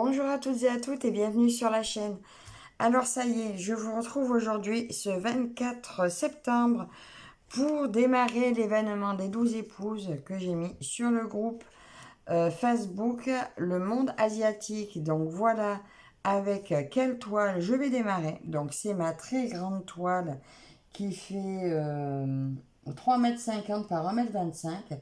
Bonjour à toutes et à toutes et bienvenue sur la chaîne. Alors ça y est, je vous retrouve aujourd'hui ce 24 septembre pour démarrer l'événement des 12 épouses que j'ai mis sur le groupe Facebook Le Monde Asiatique. Donc voilà avec quelle toile je vais démarrer. Donc c'est ma très grande toile qui fait 3,50 m par 1,25 m.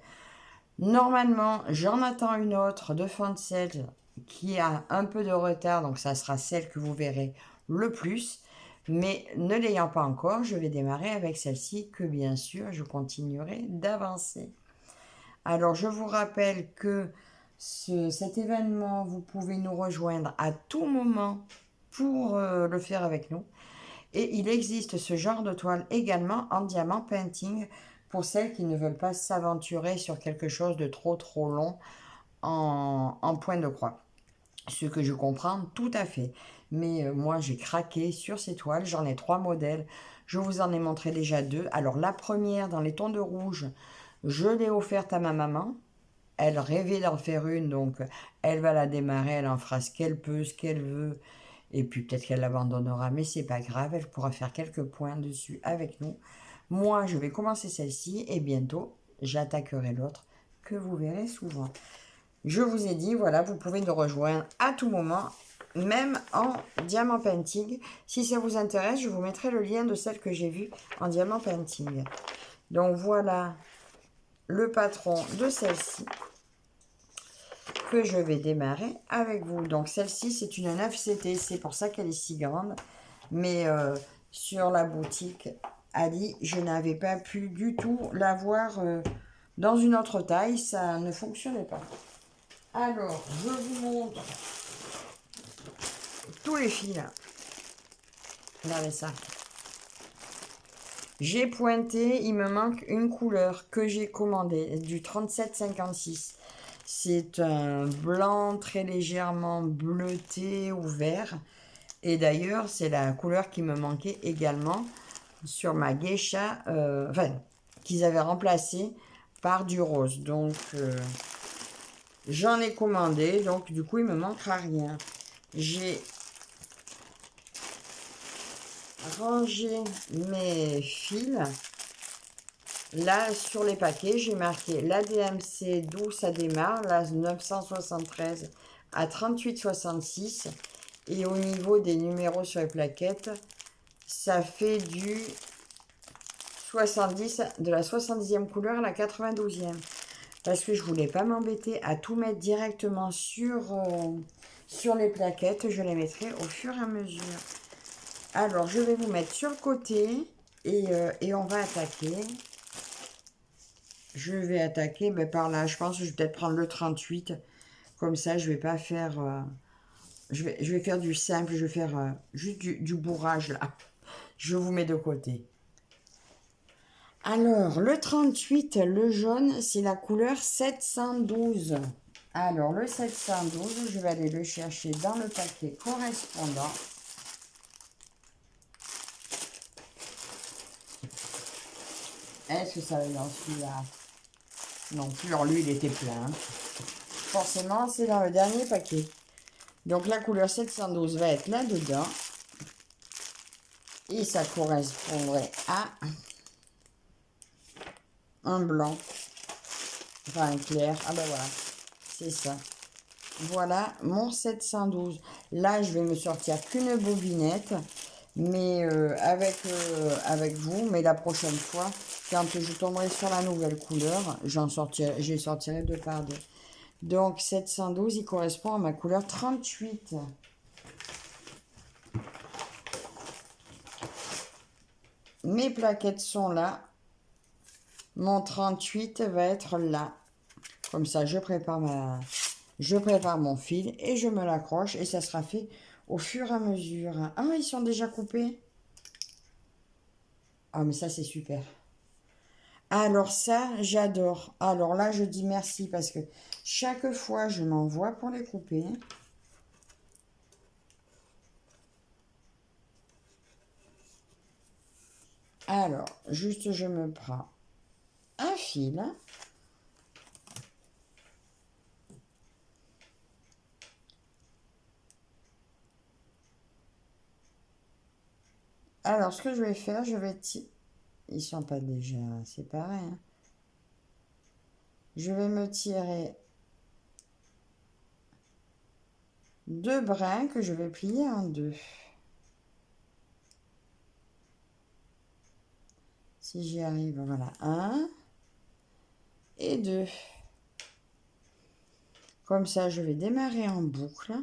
Normalement, j'en attends une autre de fond de sel qui a un peu de retard, donc ça sera celle que vous verrez le plus. Mais ne l'ayant pas encore, je vais démarrer avec celle-ci que bien sûr je continuerai d'avancer. Alors je vous rappelle que cet événement, vous pouvez nous rejoindre à tout moment pour le faire avec nous. Et il existe ce genre de toile également en diamant painting pour celles qui ne veulent pas s'aventurer sur quelque chose de trop long en point de croix. Ce que je comprends tout à fait. Mais moi j'ai craqué sur ces toiles, j'en ai 3 modèles. Je vous en ai montré déjà 2. Alors la première dans les tons de rouge, je l'ai offerte à ma maman. Elle rêvait d'en faire une, donc elle va la démarrer, elle en fera ce qu'elle peut, ce qu'elle veut. Et puis peut-être qu'elle l'abandonnera, mais c'est pas grave, elle pourra faire quelques points dessus avec nous. Moi, je vais commencer celle-ci et bientôt, j'attaquerai l'autre que vous verrez souvent. Je vous ai dit, voilà, vous pouvez nous rejoindre à tout moment, même en diamant painting. Si ça vous intéresse, je vous mettrai le lien de celle que j'ai vue en diamant painting. Donc voilà le patron de celle-ci que je vais démarrer avec vous. Donc celle-ci, c'est une 9CT, c'est pour ça qu'elle est si grande. Mais sur la boutique Ali, je n'avais pas pu du tout l'avoir dans une autre taille, ça ne fonctionnait pas. Alors, je vous montre tous les fils là. Regardez ça. J'ai pointé, il me manque une couleur que j'ai commandée, du 3756. C'est un blanc très légèrement bleuté ou vert. Et d'ailleurs, c'est la couleur qui me manquait également sur ma geisha, enfin, qu'ils avaient remplacé par du rose. Donc, j'en ai commandé, donc du coup, il me manquera rien. J'ai rangé mes fils. Là, sur les paquets, j'ai marqué la DMC d'où ça démarre, la 973 à 38,66. Et au niveau des numéros sur les plaquettes, ça fait du 70, de la 70e couleur à la 92e. Parce que je voulais pas m'embêter à tout mettre directement sur les plaquettes. Je les mettrai au fur et à mesure. Alors, je vais vous mettre sur le côté et on va attaquer. Je vais attaquer par là. Je pense que je vais peut-être prendre le 38. Comme ça, je vais pas faire... je vais faire du simple. Je vais faire juste du bourrage là. Je vous mets de côté. Alors, le 38, le jaune, c'est la couleur 712. Alors, le 712, je vais aller le chercher dans le paquet correspondant. Est-ce que ça va dans celui-là? Non plus, alors lui, il était plein. Forcément, c'est dans le dernier paquet. Donc, la couleur 712 va être là-dedans. Et ça correspondrait à un blanc. Enfin, un clair. Ah ben voilà, c'est ça. Voilà mon 712. Là, je vais me sortir qu'une bobinette, mais avec vous. Mais la prochaine fois, quand je tomberai sur la nouvelle couleur, je sortirai deux par deux. Donc, 712, il correspond à ma couleur 38. Mes plaquettes sont là. Mon 38 va être là. Comme ça, je prépare mon fil et je me l'accroche et ça sera fait au fur et à mesure. Ah, ils sont déjà coupés. Ah, mais ça, c'est super. Alors ça, j'adore. Alors là, je dis merci parce que chaque fois, je m'envoie pour les couper. Alors, juste, je me prends un fil. Alors, ce que je vais faire, je vais tirer... Ils sont pas déjà séparés, hein. Je vais me tirer 2 brins que je vais plier en 2. Si j'y arrive, voilà. 1 et 2. Comme ça, je vais démarrer en boucle.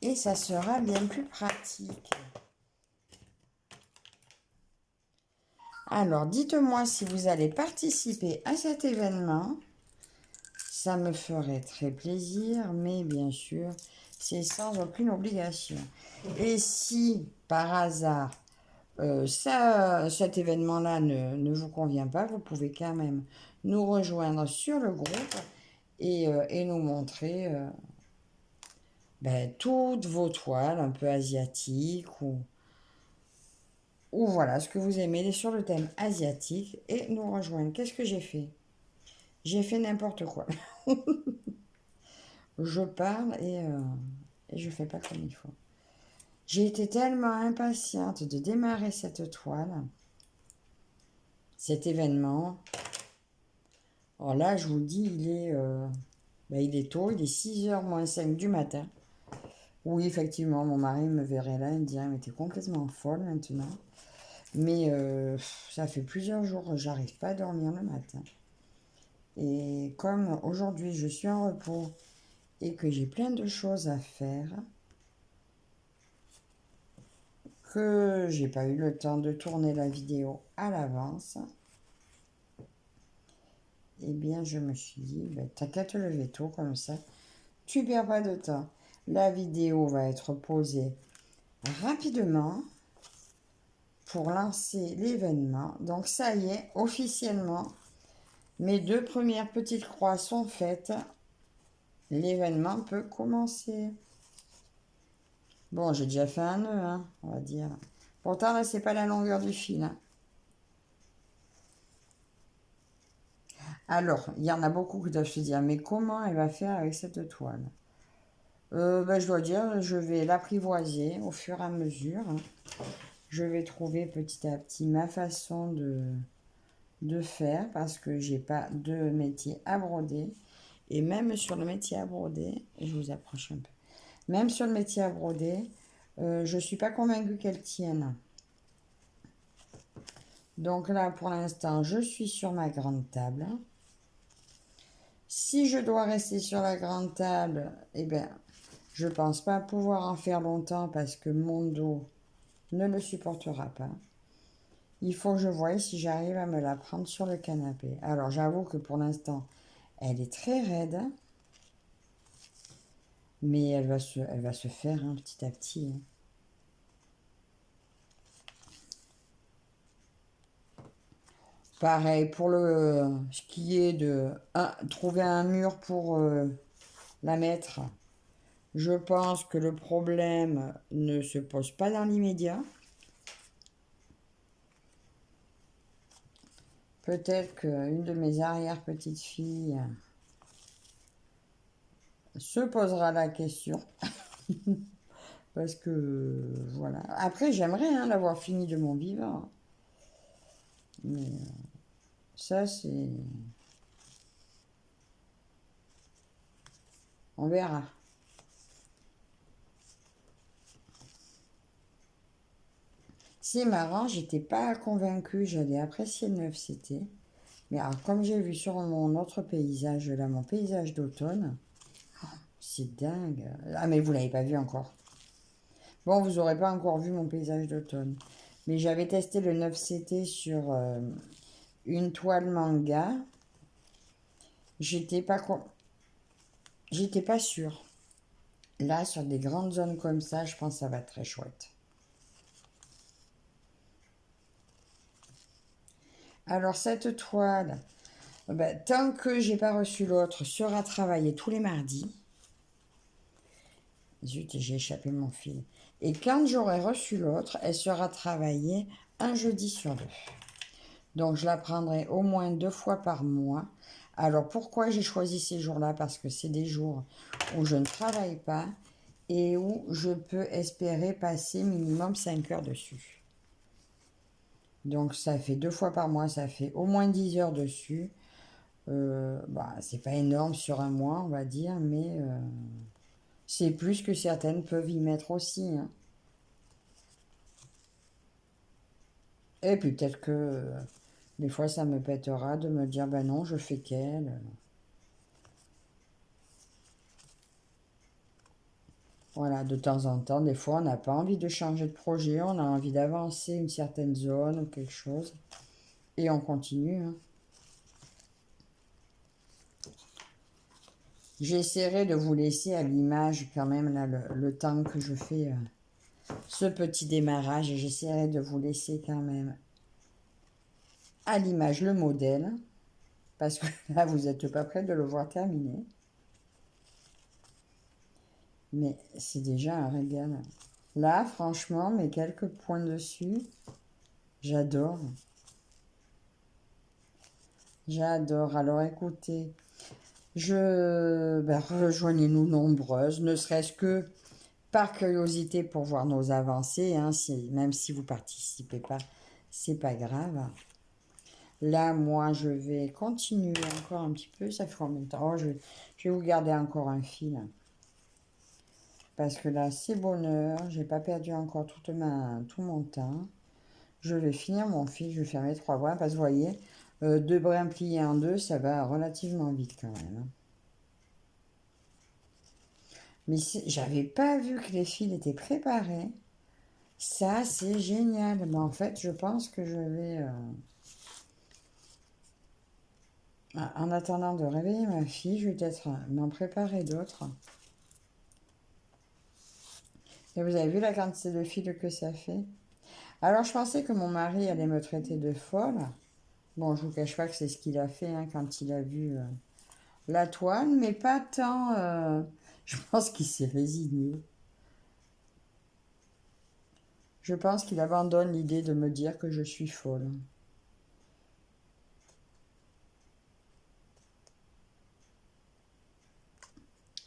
Et ça sera bien plus pratique. Alors, dites-moi si vous allez participer à cet événement. Ça me ferait très plaisir, mais bien sûr, c'est sans aucune obligation. Et si, par hasard, cet événement-là ne vous convient pas, vous pouvez quand même nous rejoindre sur le groupe et nous montrer toutes vos toiles un peu asiatiques ou voilà ce que vous aimez sur le thème asiatique et nous rejoindre. Qu'est-ce que j'ai fait? J'ai fait n'importe quoi. Je parle et je fais pas comme il faut. J'ai été tellement impatiente de démarrer cette toile, cet événement. Alors là, je vous le dis, il est tôt, il est 6h moins 5 du matin. Oui, effectivement, mon mari me verrait là, il me dirait, mais t'es complètement folle maintenant. Mais ça fait plusieurs jours que j'arrive pas à dormir le matin. Et comme aujourd'hui je suis en repos et que j'ai plein de choses à faire, que j'ai pas eu le temps de tourner la vidéo à l'avance, eh bien je me suis dit, t'as qu'à te lever tôt comme ça, tu perds pas de temps. La vidéo va être posée rapidement pour lancer l'événement. Donc ça y est, officiellement, mes 2 premières petites croix sont faites. L'événement peut commencer. Bon, j'ai déjà fait un nœud, hein, on va dire. Pourtant, là, c'est pas la longueur du fil, hein. Alors, il y en a beaucoup qui doivent se dire, mais comment elle va faire avec cette toile? Je dois dire, je vais l'apprivoiser au fur et à mesure. Je vais trouver petit à petit ma façon de faire parce que j'ai pas de métier à broder. Et même sur le métier à broder, je vous approche un peu, même sur le métier à broder, je ne suis pas convaincue qu'elle tienne. Donc là, pour l'instant, je suis sur ma grande table. Si je dois rester sur la grande table, eh bien, je ne pense pas pouvoir en faire longtemps parce que mon dos ne le supportera pas. Il faut que je voie si j'arrive à me la prendre sur le canapé. Alors, j'avoue que pour l'instant, elle est très raide. Mais elle va se faire petit à petit, hein. Pareil pour ce qui est de trouver un mur pour la mettre. Je pense que le problème ne se pose pas dans l'immédiat. Peut-être qu'une de mes arrière-petites-filles se posera la question. Parce que, voilà. Après, j'aimerais l'avoir fini de mon vivant. Mais ça, c'est... On verra. C'est marrant, j'étais pas convaincue, j'allais apprécier le 9CT. Mais alors, comme j'ai vu sur mon autre paysage, là, mon paysage d'automne, c'est dingue. Ah, mais vous l'avez pas vu encore. Bon, vous n'aurez pas encore vu mon paysage d'automne. Mais j'avais testé le 9CT sur une toile manga. J'étais pas sûre. Là, sur des grandes zones comme ça, je pense que ça va être très chouette. Alors, cette toile, tant que j'ai pas reçu l'autre, sera travaillée tous les mardis. Zut, j'ai échappé mon fil. Et quand j'aurai reçu l'autre, elle sera travaillée un jeudi sur 2. Donc, je la prendrai au moins 2 fois par mois. Alors, pourquoi j'ai choisi ces jours-là? Parce que c'est des jours où je ne travaille pas et où je peux espérer passer minimum 5 heures dessus. Donc ça fait 2 fois par mois, ça fait au moins 10 heures dessus. Bah, c'est pas énorme sur un mois, on va dire, mais c'est plus que certaines peuvent y mettre aussi, hein. Et puis peut-être que des fois ça me pètera de me dire, ben non, je fais qu'elle. Voilà, de temps en temps, des fois on n'a pas envie de changer de projet, on a envie d'avancer une certaine zone ou quelque chose. Et on continue, hein. J'essaierai de vous laisser à l'image quand même là, le temps que je fais ce petit démarrage. Et j'essaierai de vous laisser quand même à l'image le modèle. Parce que là, vous n'êtes pas prêt de le voir terminé. Mais c'est déjà un régal. Là, franchement, mes quelques points dessus, j'adore. J'adore. Alors écoutez, rejoignez-nous nombreuses, ne serait-ce que par curiosité pour voir nos avancées, hein, même si vous participez pas, c'est pas grave. Là, moi, je vais continuer encore un petit peu. Ça fait combien de temps? Oh, je vais vous garder encore un fil. Parce que là, c'est bonheur. J'ai pas perdu encore tout mon temps. Je vais finir mon fil. Je vais faire mes 3 brins. Parce que vous voyez, 2 brins pliés en 2, ça va relativement vite quand même, hein. Mais j'avais pas vu que les fils étaient préparés. Ça, c'est génial. Mais en fait, je pense que je vais... en attendant de réveiller ma fille, je vais peut-être m'en préparer d'autres. Et vous avez vu la quantité de fils que ça fait? Alors, je pensais que mon mari allait me traiter de folle. Bon, je vous cache pas que c'est ce qu'il a fait, hein, quand il a vu la toile, mais pas tant... je pense qu'il s'est résigné. Je pense qu'il abandonne l'idée de me dire que je suis folle.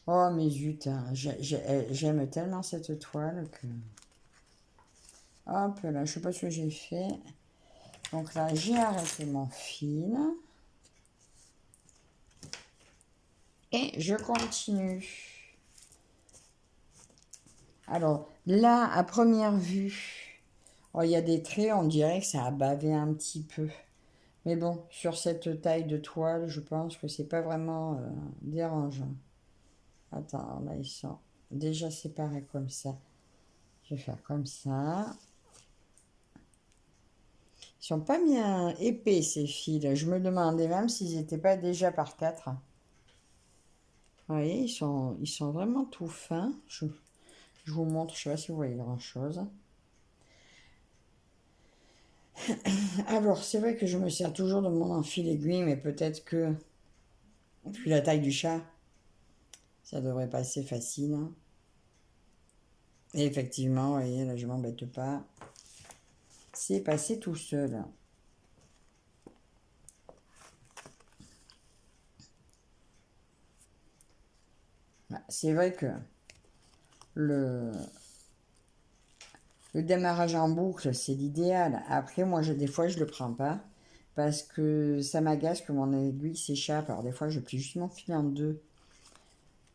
Oh, mais zut, hein, j'aime tellement cette toile que... Hop, là, je sais pas ce que j'ai fait. Donc là, j'ai arrêté mon fil. Et je continue. Alors, là, à première vue, oh, il y a des traits, on dirait que ça a bavé un petit peu. Mais bon, sur cette taille de toile, je pense que c'est pas vraiment dérangeant. Attends, là, ils sont déjà séparés comme ça. Je vais faire comme ça. Ils sont pas bien épais, ces fils. Je me demandais même s'ils n'étaient pas déjà par 4. Vous voyez, ils sont vraiment tout fins. Je vous montre, je ne sais pas si vous voyez grand-chose. Alors, c'est vrai que je me sers toujours de mon enfil aiguille, mais peut-être que, vu la taille du chat, ça devrait passer facile, hein. Et effectivement, vous voyez, là, je m'embête pas. C'est passé tout seul. C'est vrai que le, le démarrage en boucle, c'est l'idéal. Après, moi, des fois, je le prends pas parce que ça m'agace que mon aiguille s'échappe. Alors, des fois, je plie juste mon fil en deux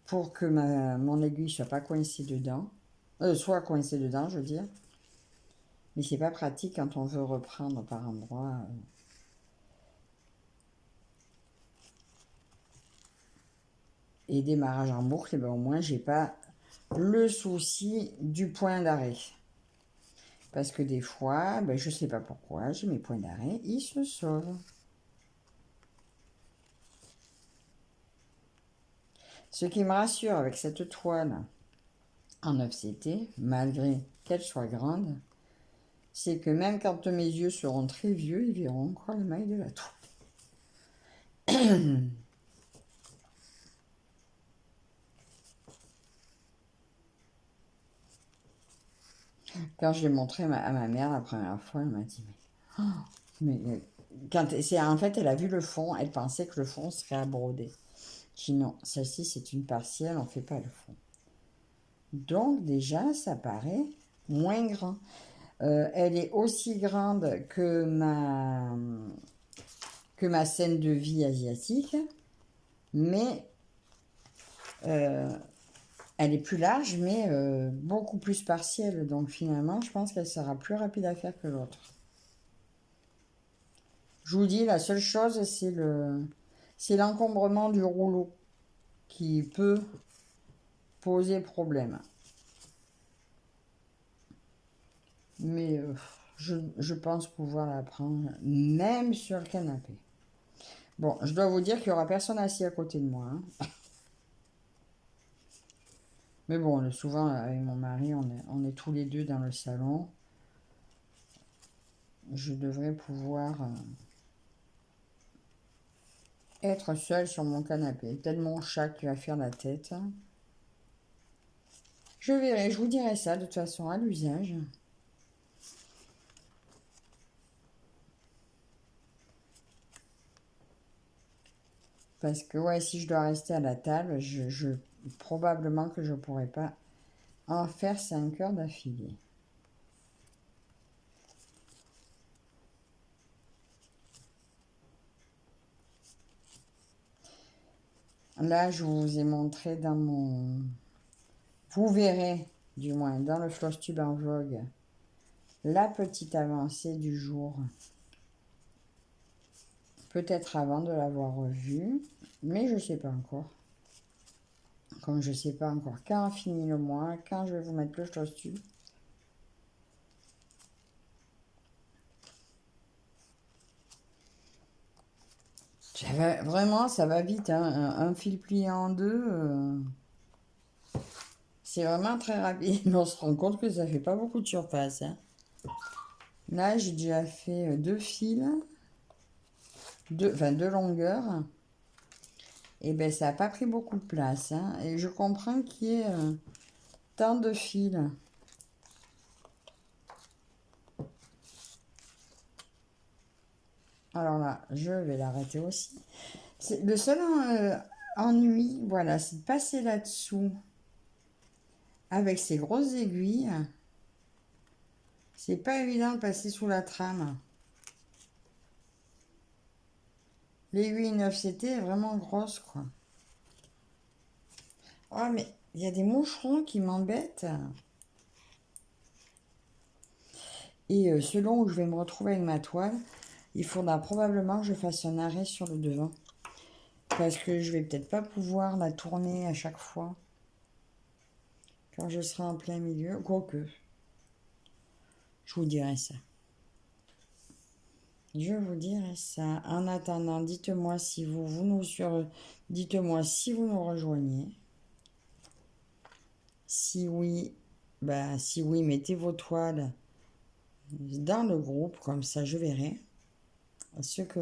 pour que mon aiguille soit pas coincée dedans. Soit coincée dedans, je veux dire. Mais c'est pas pratique quand on veut reprendre par endroit. Et démarrage en boucle, et ben au moins, j'ai pas le souci du point d'arrêt. Parce que des fois, ben, je sais pas pourquoi, j'ai mes points d'arrêt, ils se sauvent. Ce qui me rassure avec cette toile en 9CT, malgré qu'elle soit grande, c'est que même quand mes yeux seront très vieux, ils verront encore le maille de la toile. Quand je l'ai montré à ma mère la première fois, elle m'a dit mais en fait, elle a vu le fond, elle pensait que le fond serait à broder. Je dis non, celle-ci c'est une partielle, on ne fait pas le fond. Donc déjà, ça paraît moins grand. Elle est aussi grande que ma scène de vie asiatique, mais elle est plus large, mais beaucoup plus partielle. Donc finalement, je pense qu'elle sera plus rapide à faire que l'autre. Je vous dis, la seule chose, c'est l'encombrement du rouleau qui peut poser problème. Mais je pense pouvoir la prendre, même sur le canapé. Bon, je dois vous dire qu'il n'y aura personne assis à côté de moi. Hein. Mais bon, souvent, avec mon mari, on est tous les deux dans le salon. Je devrais pouvoir être seule sur mon canapé. Peut-être mon chat qui va faire la tête. Je verrai, je vous dirai ça de toute façon à l'usage. Parce que ouais, si je dois rester à la table, probablement que je ne pourrai pas en faire 5 heures d'affilée. Là, je vous ai montré dans mon... Vous verrez, du moins, dans le Flosstube en vlog, la petite avancée du jour. Peut-être avant de l'avoir revue, mais je ne sais pas encore. Comme je ne sais pas encore quand finit le mois, quand je vais vous mettre le Flosstube. Vraiment, ça va vite. Hein. Un fil plié en deux, c'est vraiment très rapide. Mais on se rend compte que ça fait pas beaucoup de surface. Hein. Là, j'ai déjà fait 2 fils, deux longueurs. Et ben ça n'a pas pris beaucoup de place. Hein. Et je comprends qu'il y ait tant de fils. Alors là, je vais l'arrêter aussi. Le seul ennui, voilà, c'est de passer là-dessous avec ces grosses aiguilles. C'est pas évident de passer sous la trame. L'aiguille 9CT est vraiment grosse, quoi. Oh, mais il y a des moucherons qui m'embêtent. Et selon où je vais me retrouver avec ma toile, il faudra probablement que je fasse un arrêt sur le devant. Parce que je vais peut-être pas pouvoir la tourner à chaque fois. Quand je serai en plein milieu. Quoique. Je vous dirai ça. Je vous dirai ça. En attendant, dites-moi si dites-moi si vous nous rejoignez. Si oui, si oui, mettez vos toiles dans le groupe, comme ça je verrai ce que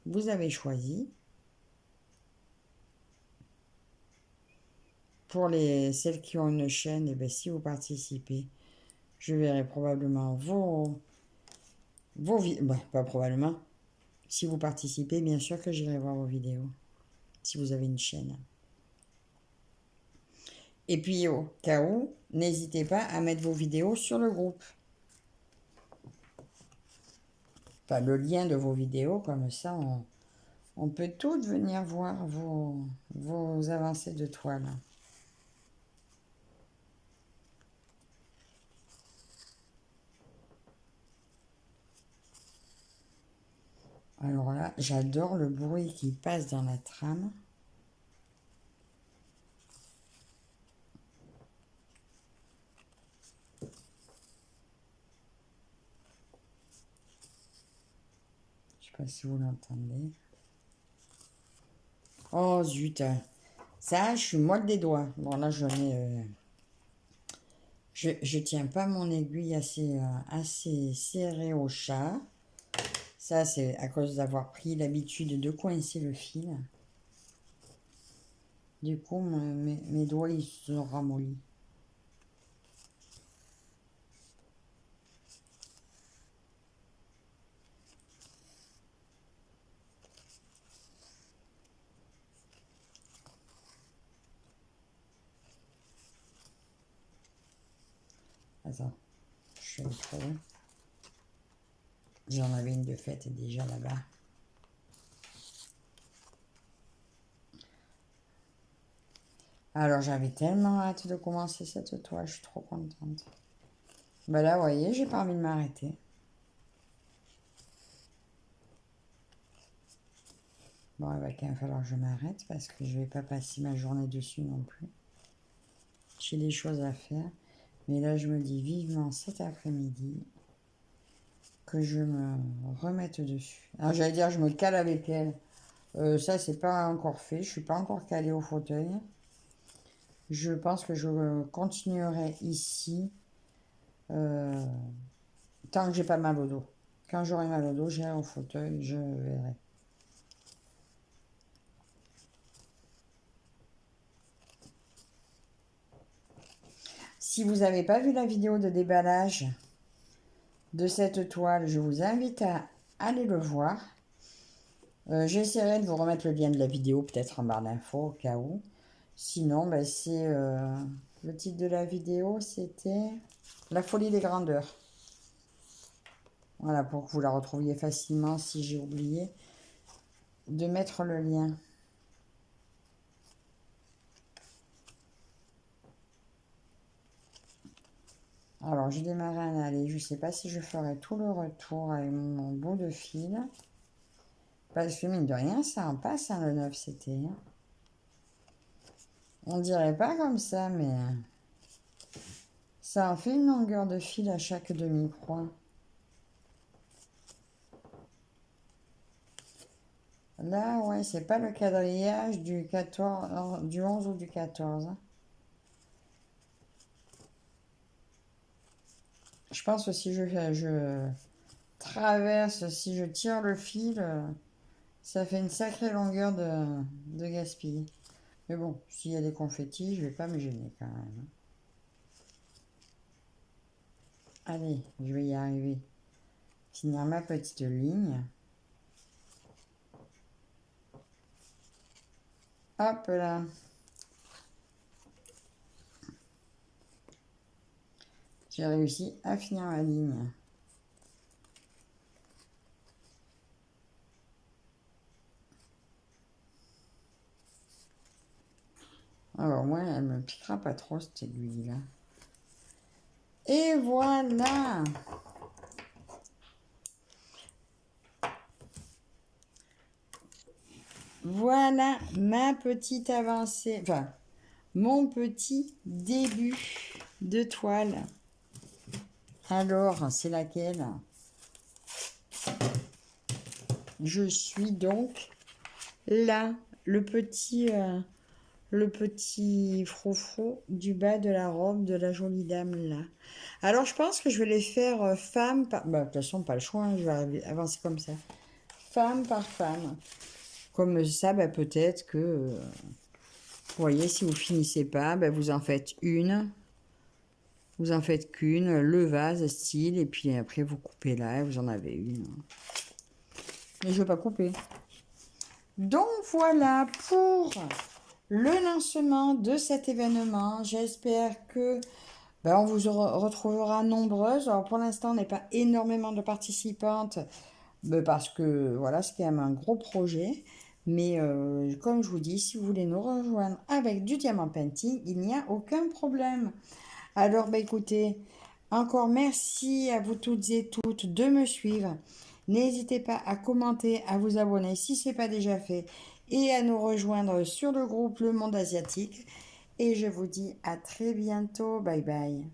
vous avez choisi. Pour celles qui ont une chaîne, et si vous participez, je verrai probablement vos vidéos. Pas probablement. Si vous participez, bien sûr que j'irai voir vos vidéos. Si vous avez une chaîne. Et puis au cas où, n'hésitez pas à mettre vos vidéos sur le groupe. Enfin, le lien de vos vidéos, comme ça on peut toutes venir voir vos avancées de toile. Alors là, j'adore le bruit qui passe dans la trame. Je sais pas si vous l'entendez. Oh zut. Ça, je suis molle des doigts. Bon là, je tiens pas mon aiguille assez serrée au chat. Ça, c'est à cause d'avoir pris l'habitude de coincer le fil. Du coup, mes doigts, ils se sont ramollis. Attends, je vais le trouver. J'en avais une de faite déjà là-bas. Alors, j'avais tellement hâte de commencer cette toile, je suis trop contente. Ben là, vous voyez, j'ai pas envie de m'arrêter. Bon, il va quand même falloir que je m'arrête parce que je vais pas passer ma journée dessus non plus. J'ai des choses à faire. Mais là, je me dis vivement cet après-midi que je me remette dessus. Alors, j'allais dire, je me cale avec elle. Ça, c'est pas encore fait. Je suis pas encore calée au fauteuil. Je pense que je continuerai ici tant que j'ai pas mal au dos. Quand j'aurai mal au dos, j'irai au fauteuil, je verrai. Si vous n'avez pas vu la vidéo de déballage de cette toile, je vous invite à aller le voir. J'essaierai de vous remettre le lien de la vidéo, peut-être en barre d'infos, au cas où. Sinon, ben, c'est le titre de la vidéo, c'était La folie des grandeurs. Voilà, pour que vous la retrouviez facilement si j'ai oublié de mettre le lien. Alors, j'ai démarré un aller. Je ne sais pas si je ferai tout le retour avec mon bout de fil. Parce que mine de rien, ça en passe, hein, le 9 c'était. On dirait pas comme ça, mais ça en fait une longueur de fil à chaque demi-croix. Là, ouais, c'est pas le quadrillage du 14, du 11 ou du 14. Je pense que si je traverse, si je tire le fil, ça fait une sacrée longueur de gaspille. Mais bon, s'il y a des confettis, je vais pas me gêner quand même. Allez, je vais y arriver. Finir ma petite ligne. Hop là. J'ai réussi à finir ma ligne. Alors moi, elle me piquera pas trop cette aiguille là. Et voilà. Voilà ma petite avancée, enfin mon petit début de toile. Alors, c'est laquelle? Je suis donc là, le petit froufrou du bas de la robe de la jolie dame là. Alors, je pense que je vais les faire femme par... Bah, de toute façon, pas le choix, hein, je vais avancer comme ça. Femme par femme. Comme ça, bah, peut-être que... vous voyez, si vous finissez pas, bah, vous en faites une. Vous en faites qu'une, le vase, style, et puis après, vous coupez là, et vous en avez une. Mais je ne vais pas couper. Donc, voilà pour le lancement de cet événement. J'espère que ben, on vous retrouvera nombreuses. Alors, pour l'instant, on n'est pas énormément de participantes, parce que, voilà, c'est quand même un gros projet. Mais comme je vous dis, si vous voulez nous rejoindre avec du diamant painting, il n'y a aucun problème. Alors, écoutez, encore merci à vous toutes et toutes de me suivre. N'hésitez pas à commenter, à vous abonner si ce n'est pas déjà fait et à nous rejoindre sur le groupe Le Monde Asiatique. Et je vous dis à très bientôt. Bye bye.